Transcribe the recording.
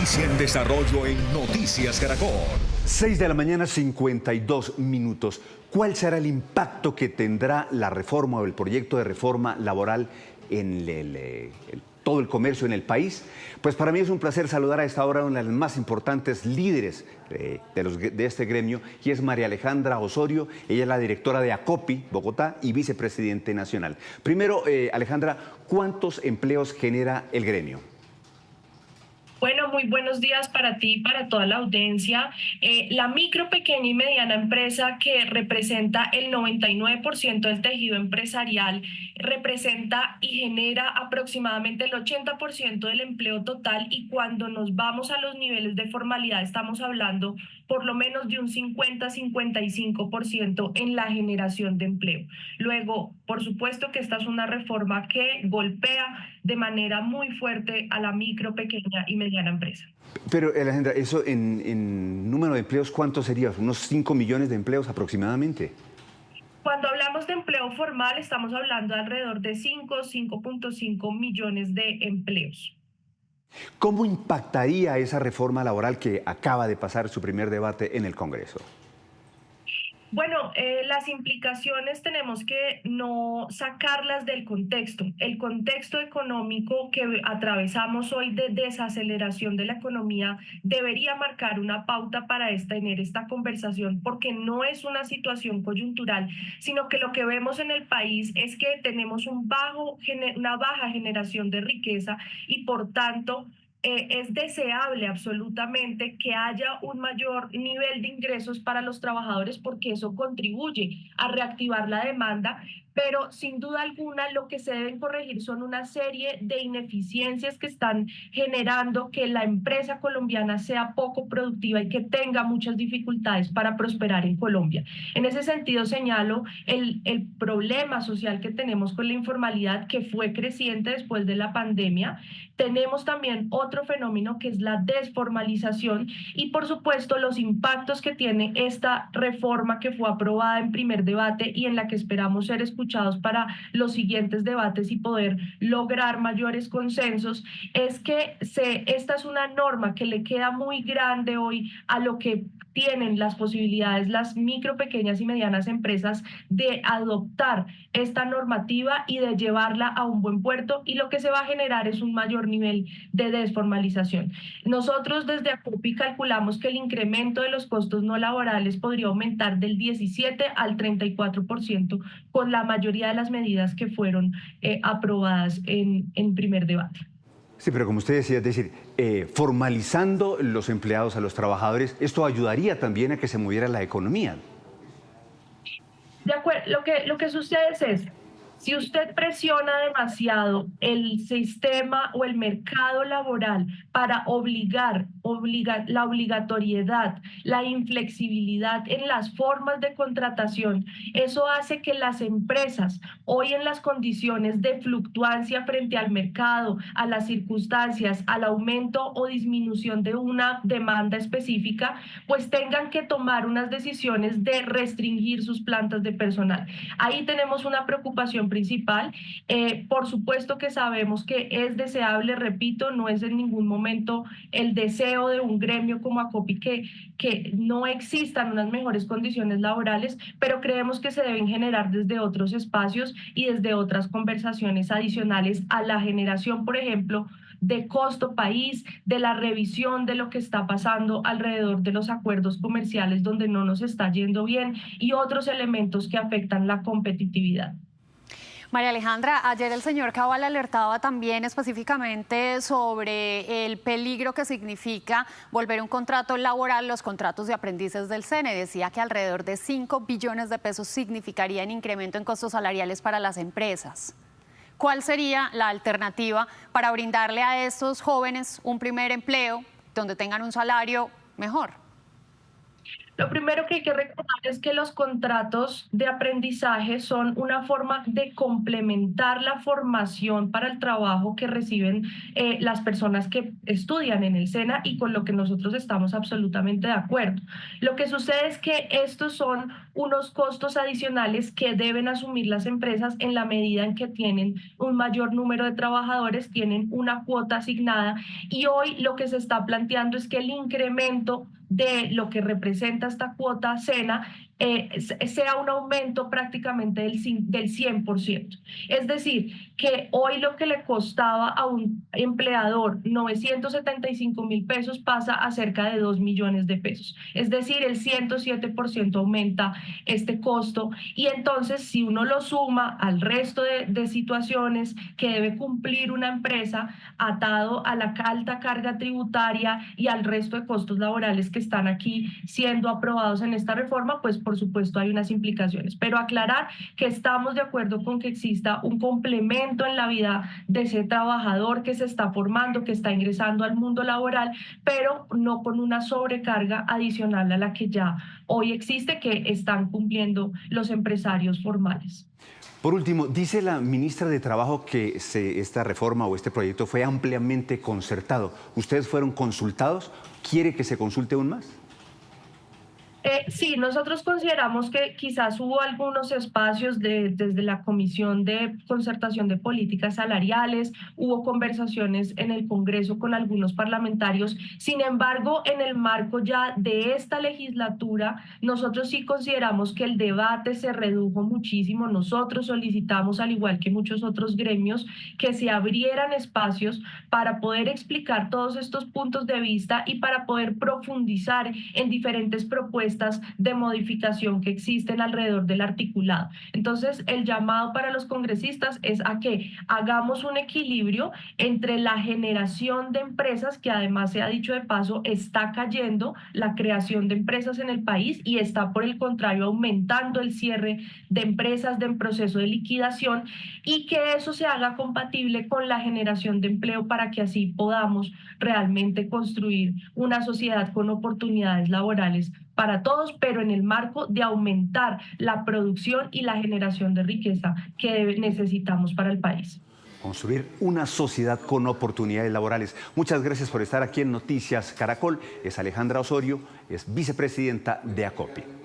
Noticia en desarrollo en Noticias Caracol. 6 de la mañana, 52 minutos. ¿Cuál será el impacto que tendrá la reforma o el proyecto de reforma laboral en todo el comercio en el país? Pues para mí es un placer saludar a esta hora a una de las más importantes líderes de este gremio, y es María Alejandra Osorio. Ella es la directora de ACOPI, Bogotá, y vicepresidente nacional. Primero, Alejandra, ¿cuántos empleos genera el gremio? Bueno, muy buenos días para ti y para toda la audiencia. La micro, pequeña y mediana empresa, que representa el 99% del tejido empresarial, representa y genera aproximadamente el 80% del empleo total, y cuando nos vamos a los niveles de formalidad estamos hablando por lo menos de un 50-55% en la generación de empleo. Luego, por supuesto que esta es una reforma que golpea de manera muy fuerte a la micro, pequeña y mediana empresa. Pero, Alejandra, eso en número de empleos, ¿cuánto sería? ¿Unos 5 millones de empleos aproximadamente? Cuando hablamos de empleo formal, estamos hablando de alrededor de 5.5 millones de empleos. ¿Cómo impactaría esa reforma laboral que acaba de pasar su primer debate en el Congreso? Bueno, las implicaciones tenemos que no sacarlas del contexto. El contexto económico que atravesamos hoy de desaceleración de la economía debería marcar una pauta para tener esta conversación, porque no es una situación coyuntural, sino que lo que vemos en el país es que tenemos una baja generación de riqueza, y por tanto es deseable absolutamente que haya un mayor nivel de ingresos para los trabajadores, porque eso contribuye a reactivar la demanda. Pero sin duda alguna lo que se deben corregir son una serie de ineficiencias que están generando que la empresa colombiana sea poco productiva y que tenga muchas dificultades para prosperar en Colombia. En ese sentido señalo el problema social que tenemos con la informalidad, que fue creciente después de la pandemia. Tenemos también otro fenómeno que es la desformalización, y por supuesto los impactos que tiene esta reforma que fue aprobada en primer debate y en la que esperamos ser escuchados para los siguientes debates y poder lograr mayores consensos. Es que esta es una norma que le queda muy grande hoy a lo que tienen las posibilidades las micro, pequeñas y medianas empresas de adoptar esta normativa y de llevarla a un buen puerto, y lo que se va a generar es un mayor nivel de desformalización. Nosotros desde ACOPI calculamos que el incremento de los costos no laborales podría aumentar del 17 al 34% con la mayoría de las medidas que fueron aprobadas en primer debate. Sí, pero como usted decía, es decir, formalizando los empleados a los trabajadores, esto ayudaría también a que se moviera la economía. De acuerdo, lo que sucede es, si usted presiona demasiado el sistema o el mercado laboral para obligar la obligatoriedad, la inflexibilidad en las formas de contratación, eso hace que las empresas, hoy en las condiciones de fluctuancia frente al mercado, a las circunstancias, al aumento o disminución de una demanda específica, pues tengan que tomar unas decisiones de restringir sus plantas de personal. Ahí tenemos una preocupación principal. Por supuesto que sabemos que es deseable, repito, no es en ningún momento el deseo de un gremio como ACOPI que no existan unas mejores condiciones laborales, pero creemos que se deben generar desde otros espacios y desde otras conversaciones adicionales a la generación, por ejemplo, de costo país, de la revisión de lo que está pasando alrededor de los acuerdos comerciales donde no nos está yendo bien, y otros elementos que afectan la competitividad. María Alejandra, ayer el señor Cabal alertaba también específicamente sobre el peligro que significa volver un contrato laboral los contratos de aprendices del SENE. Decía que alrededor de 5 billones de pesos significaría en incremento en costos salariales para las empresas. ¿Cuál sería la alternativa para brindarle a estos jóvenes un primer empleo donde tengan un salario mejor? Lo primero que hay que recordar es que los contratos de aprendizaje son una forma de complementar la formación para el trabajo que reciben las personas que estudian en el SENA y con lo que nosotros estamos absolutamente de acuerdo. Lo que sucede es que estos son unos costos adicionales que deben asumir las empresas en la medida en que tienen un mayor número de trabajadores, tienen una cuota asignada y hoy lo que se está planteando es que el incremento de lo que representa esta cuota SENA sea un aumento prácticamente del 100%. Es decir, que hoy lo que le costaba a un empleador 975.000 pesos pasa a cerca de 2 millones de pesos. Es decir, el 107% aumenta este costo y entonces si uno lo suma al resto de situaciones que debe cumplir una empresa atado a la alta carga tributaria y al resto de costos laborales que están aquí siendo aprobados en esta reforma, pues por supuesto hay unas implicaciones. Pero aclarar que estamos de acuerdo con que exista un complemento en la vida de ese trabajador que se está formando, que está ingresando al mundo laboral, pero no con una sobrecarga adicional a la que ya hoy existe, que están cumpliendo los empresarios formales. Por último, dice la ministra de Trabajo que esta reforma o este proyecto fue ampliamente concertado. ¿Ustedes fueron consultados? ¿Quiere que se consulte aún más? Sí, nosotros consideramos que quizás hubo algunos espacios desde la Comisión de Concertación de Políticas Salariales, hubo conversaciones en el Congreso con algunos parlamentarios. Sin embargo, en el marco ya de esta legislatura, nosotros sí consideramos que el debate se redujo muchísimo. Nosotros solicitamos, al igual que muchos otros gremios, que se abrieran espacios para poder explicar todos estos puntos de vista y para poder profundizar en diferentes propuestas de modificación que existen alrededor del articulado. Entonces, el llamado para los congresistas es a que hagamos un equilibrio entre la generación de empresas, que además se ha dicho de paso, está cayendo la creación de empresas en el país y está por el contrario aumentando el cierre de empresas en proceso de liquidación y que eso se haga compatible con la generación de empleo para que así podamos realmente construir una sociedad con oportunidades laborales para todos, pero en el marco de aumentar la producción y la generación de riqueza que necesitamos para el país. Construir una sociedad con oportunidades laborales. Muchas gracias por estar aquí en Noticias Caracol. Es Alejandra Osorio, es vicepresidenta de ACOPI.